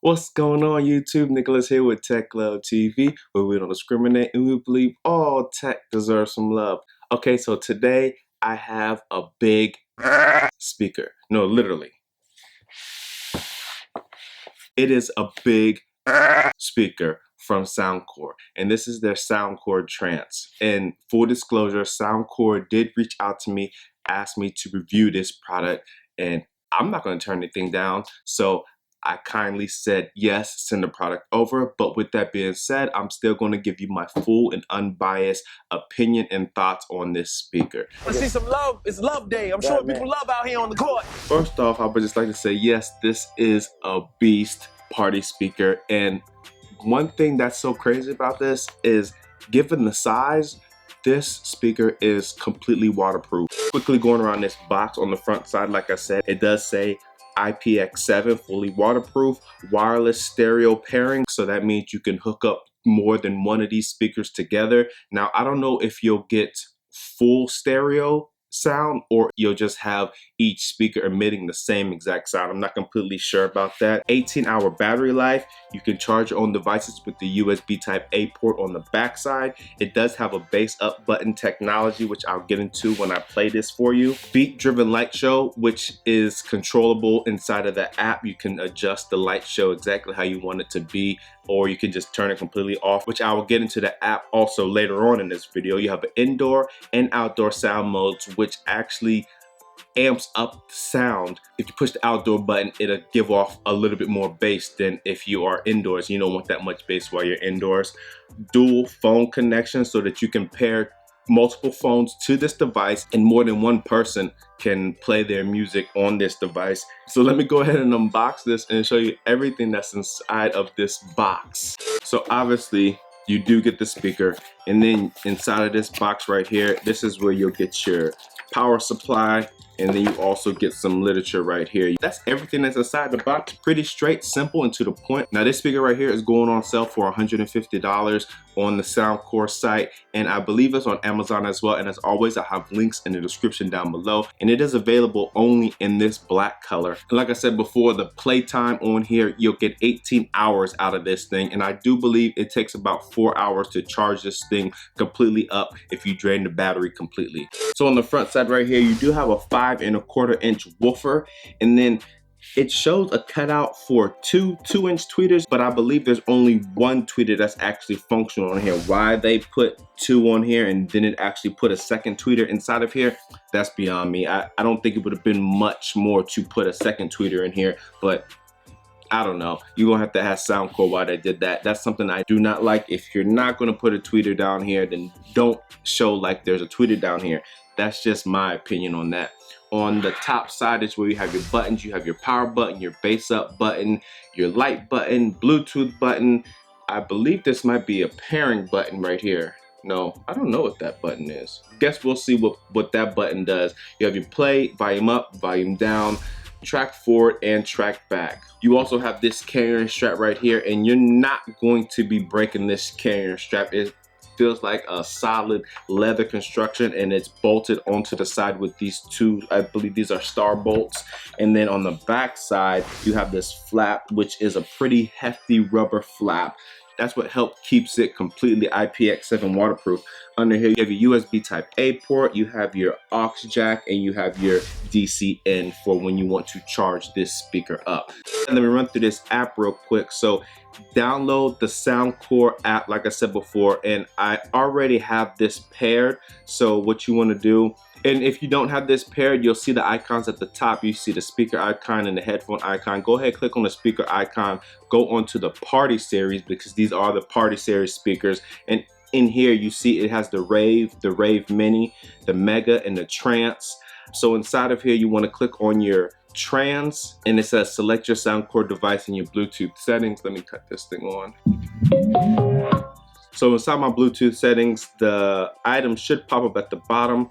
What's going on YouTube? Nicholas here with Tech Love TV, where we don't discriminate and we believe all tech deserves some love. Okay, so today I have a big speaker. No, literally. It is a big speaker from Soundcore, and this is their Soundcore Trance. And full disclosure, Soundcore did reach out to me, asked me to review this product, and I'm not going to turn anything down. So I kindly said yes, send the product over. But with that being said, I'm still going to give you my full and unbiased opinion and thoughts on this speaker. I see some love. It's love day. I'm showing people love out here on the court. First off, I would just like to say, yes, this is a beast party speaker. And one thing that's so crazy about this is, given the size, this speaker is completely waterproof. Quickly going around this box on the front side, like I said, it does say IPX7, fully waterproof, wireless stereo pairing. So that means you can hook up more than one of these speakers together. Now, I don't know if you'll get full stereo sound or you'll just have each speaker emitting the same exact sound. I'm not completely sure about that. 18-hour battery life. You can charge your own devices with the USB type A port on the back side. It does have a bass up button technology, which I'll get into when I play this for you. Beat driven light show, which is controllable inside of the app. You can adjust the light show exactly how you want it to be, or you can just turn it completely off, which I will get into the app also later on in this video. You have an indoor and outdoor sound modes, which actually amps up the sound. If you push the outdoor button, it'll give off a little bit more bass than if you are indoors. You don't want that much bass while you're indoors. Dual phone connection so that you can pair multiple phones to this device and more than one person can play their music on this device. So let me go ahead and unbox this and show you everything that's inside of this box. So obviously you do get the speaker, and then inside of this box right here, this is where you'll get your power supply, and then you also get some literature right here. That's everything that's inside the box. Pretty straight, simple, and to the point. Now this speaker right here is going on sale for $150 on the Soundcore site, and I believe it's on Amazon as well. And as always, I have links in the description down below, and it is available only in this black color. And like I said before, the playtime on here, you'll get 18 hours out of this thing, and I do believe it takes about 4 hours to charge this thing completely up if you drain the battery completely. So on the front side right here, you do have a 5 1/4 inch woofer, and then it shows a cutout for two 2-inch tweeters, but I believe there's only one tweeter that's actually functional on here. Why they put 2 on here and then it actually put a second tweeter inside of here, that's beyond me. I don't think it would have been much more to put a second tweeter in here, but I don't know. You're gonna have to ask Soundcore why they did that. That's something I do not like. If you're not gonna put a tweeter down here, then don't show like there's a tweeter down here. That's just my opinion on that. On the top side is where you have your buttons. You have your power button, your bass up button, your light button, Bluetooth button. I believe this might be a pairing button right here. No, I don't know what that button is. Guess we'll see what that button does. You have your play, volume up, volume down, track forward, and track back. You also have this carrying strap right here, and you're not going to be breaking this carrying strap. It feels like a solid leather construction, and it's bolted onto the side with these two, I believe these are star bolts. And then on the back side, you have this flap, which is a pretty hefty rubber flap. That's what helped keeps it completely IPX7 waterproof. Under here, you have your USB type A port, you have your aux jack, and you have your DC in for when you want to charge this speaker up. And let me run through this app real quick. So download the Soundcore app, like I said before, and I already have this paired. So what you want to do, and if you don't have this paired, you'll see the icons at the top. You see the speaker icon and the headphone icon. Go ahead, click on the speaker icon, go onto the party series, because these are the party series speakers. And in here you see it has the Rave Mini, the Mega, and the Trance. So inside of here you want to click on your Trance, and it says select your Soundcore device and your Bluetooth settings. Let me cut this thing on. So inside my Bluetooth settings, the item should pop up at the bottom.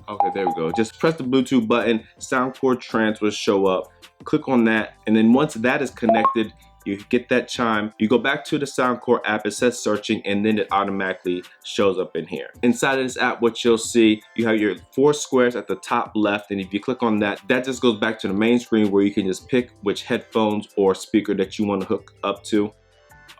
Okay, there we go. Just press the Bluetooth button, Soundcore Trance will show up. Click on that, and then once that is connected, You get that chime, you go back to the Soundcore app, it says searching, and then it automatically shows up in here. Inside of this app, what you'll see, you have your 4 squares at the top left, and if you click on that, that just goes back to the main screen where you can just pick which headphones or speaker that you want to hook up to.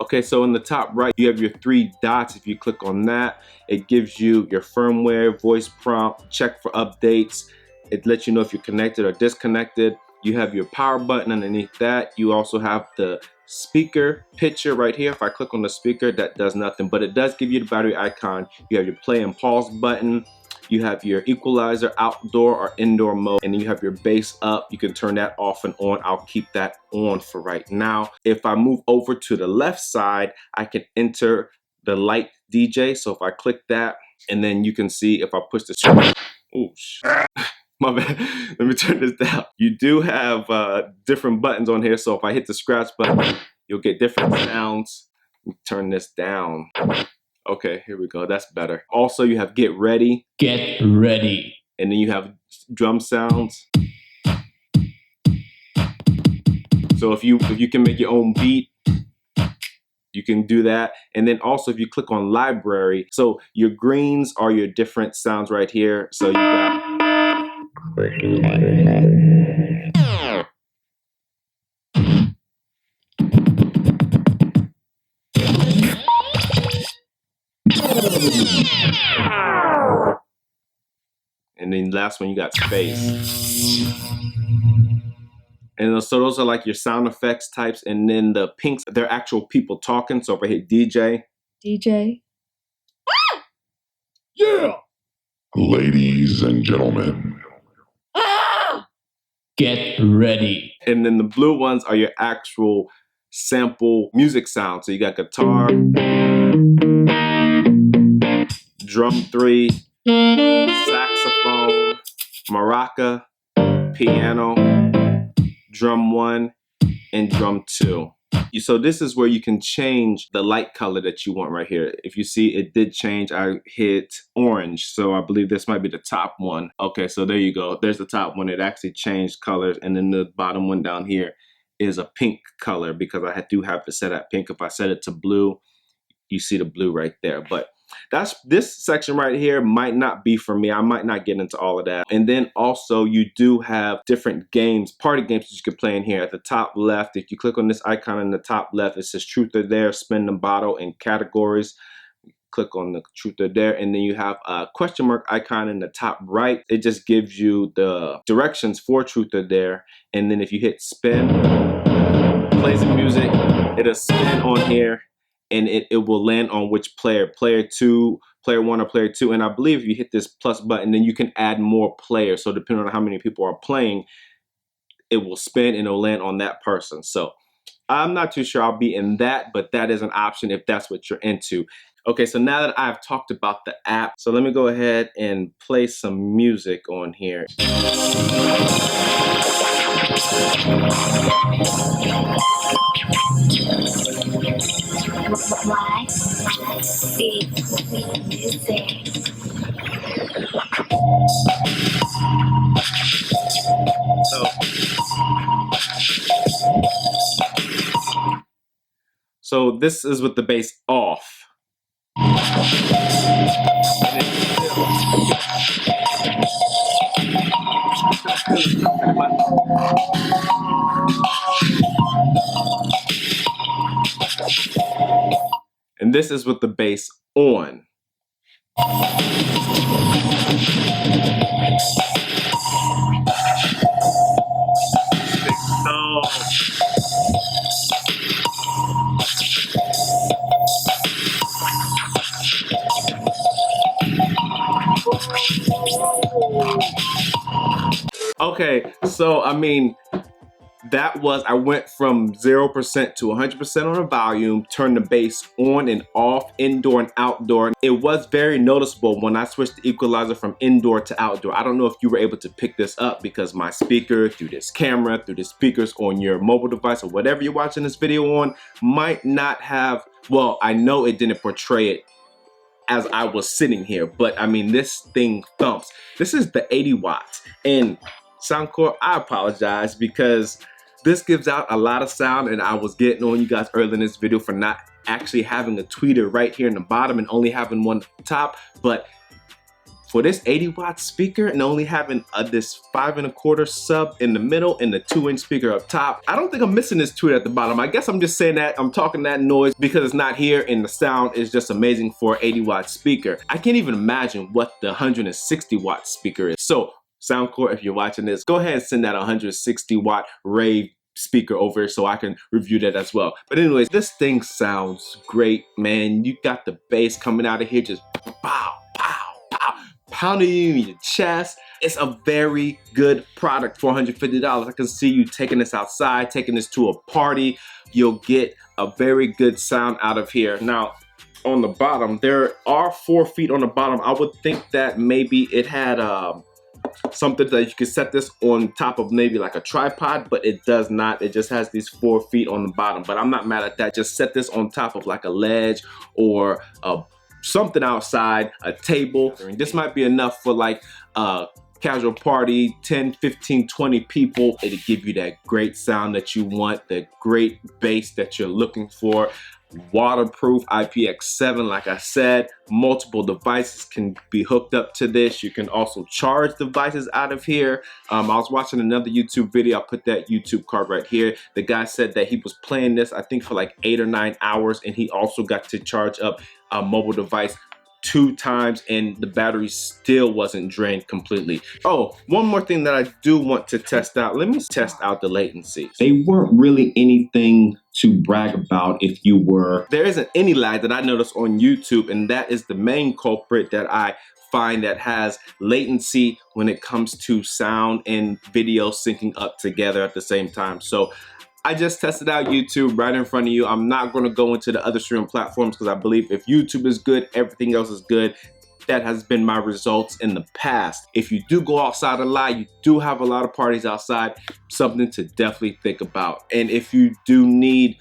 Okay, so in the top right, you have your 3 dots. If you click on that, it gives you your firmware, voice prompt, check for updates. It lets you know if you're connected or disconnected. You have your power button underneath that. You also have the speaker picture right here. If I click on the speaker, that does nothing, but it does give you the battery icon. You have your play and pause button. You have your equalizer, outdoor or indoor mode, and then you have your bass up. You can turn that off and on. I'll keep that on for right now. If I move over to the left side, I can enter the light DJ. So if I click that, and then you can see if I push the screen, oh, my bad. Let me turn this down. You do have different buttons on here. So if I hit the scratch button, you'll get different sounds. Let me turn this down. Okay, here we go. That's better. Also, you have get ready. Get ready. And then you have drum sounds. So if you can make your own beat, you can do that. And then also if you click on library, so your greens are your different sounds right here. So you got and then last one you got space. And so those are like your sound effects types, and then the pinks, they're actual people talking. So if I hit DJ. DJ. Ah! Yeah! Ladies and gentlemen. Ah! Get ready. And then the blue ones are your actual sample music sound. So you got guitar, drum 3, saxophone, maraca, piano, drum 1, and drum 2. So this is where you can change the light color that you want right here. If you see, it did change. I hit orange, so I believe this might be the top one. Okay, so there you go. There's the top one. It actually changed colors, and then the bottom one down here is a pink color because I do have to set at pink. If I set it to blue, you see the blue right there. But this section right here might not be for me. I might not get into all of that. And then also you do have different games, party games that you can play in here. At the top left, if you click on this icon in the top left, it says Truth or Dare, spin the bottle, and categories. Click on the Truth or Dare, and then you have a question mark icon in the top right. It just gives you the directions for Truth or Dare. And then if you hit spin, plays the music, it'll spin on here, and it will land on which player 2, player 1, or player 2. And I believe if you hit this plus button, then you can add more players. So depending on how many people are playing, it will spin and it'll land on that person. So I'm not too sure I'll be in that, but that is an option if that's what you're into. Okay, so now that I've talked about the app, so let me go ahead and play some music on here. So this is with the bass off. And this is with the bass on. Okay, so I mean, I went from 0% to 100% on the volume, turned the bass on and off, indoor and outdoor. It was very noticeable when I switched the equalizer from indoor to outdoor. I don't know if you were able to pick this up because my speaker, through this camera, through the speakers on your mobile device or whatever you're watching this video on, might not have, well, I know it didn't portray it as I was sitting here, but I mean, this thing thumps. This is the 80 watts, and Soundcore, I apologize because This gives out a lot of sound, and I was getting on you guys earlier in this video for not actually having a tweeter right here in the bottom and only having one at the top, but for this 80-watt speaker and only having this 5 1/4 sub in the middle and the 2-inch speaker up top, I don't think I'm missing this tweet at the bottom. I guess I'm just saying that, I'm talking that noise because it's not here and the sound is just amazing for an 80-watt speaker. I can't even imagine what the 160-watt speaker is. So Soundcore, if you're watching this, go ahead and send that 160-watt rave speaker over so I can review that as well. But anyways, this thing sounds great, man. You got the bass coming out of here, just pow, pow, pow, pounding you in your chest. It's a very good product for $150. I can see you taking this outside, taking this to a party. You'll get a very good sound out of here. Now, on the bottom, there are 4 feet on the bottom. I would think that maybe it had something that you could set this on top of, maybe like a tripod, but it does not. It just has these 4 feet on the bottom, but I'm not mad at that. Just set this on top of like a ledge or something outside, a table. And this might be enough for like a casual party, 10, 15, 20 people. It'll give you that great sound that you want, the great bass that you're looking for. Waterproof, IPX7, like I said. Multiple devices can be hooked up to this. You can also charge devices out of here. I was watching another YouTube video. I'll put that YouTube card right here. The guy said that he was playing this, I think, for like 8 or 9 hours, and he also got to charge up a mobile device 2 times and the battery still wasn't drained completely. Oh, one more thing that I do want to test out. Let me test out the latency. They weren't really anything to brag about if you were. There isn't any lag that I noticed on YouTube, and that is the main culprit that I find that has latency when it comes to sound and video syncing up together at the same time. So I just tested out YouTube right in front of you. I'm not going to go into the other streaming platforms because I believe if YouTube is good, everything else is good. That has been my results in the past. If you do go outside a lot, you do have a lot of parties outside, something to definitely think about. And if you do need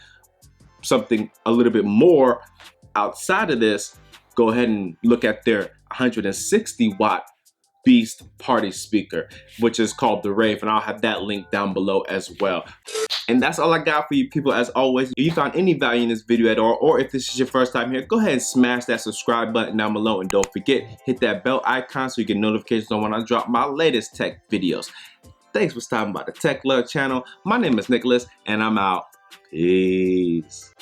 something a little bit more outside of this, go ahead and look at their 160-watt beast party speaker, which is called the Rave, and I'll have that link down below as well. And that's all I got for you people. As always, if you found any value in this video at all, or if this is your first time here, go ahead and smash that subscribe button down below, and don't forget, hit that bell icon so you get notifications on when I drop my latest tech videos. Thanks for stopping by the Tech Love channel. My name is Nicholas, and I'm out. Peace.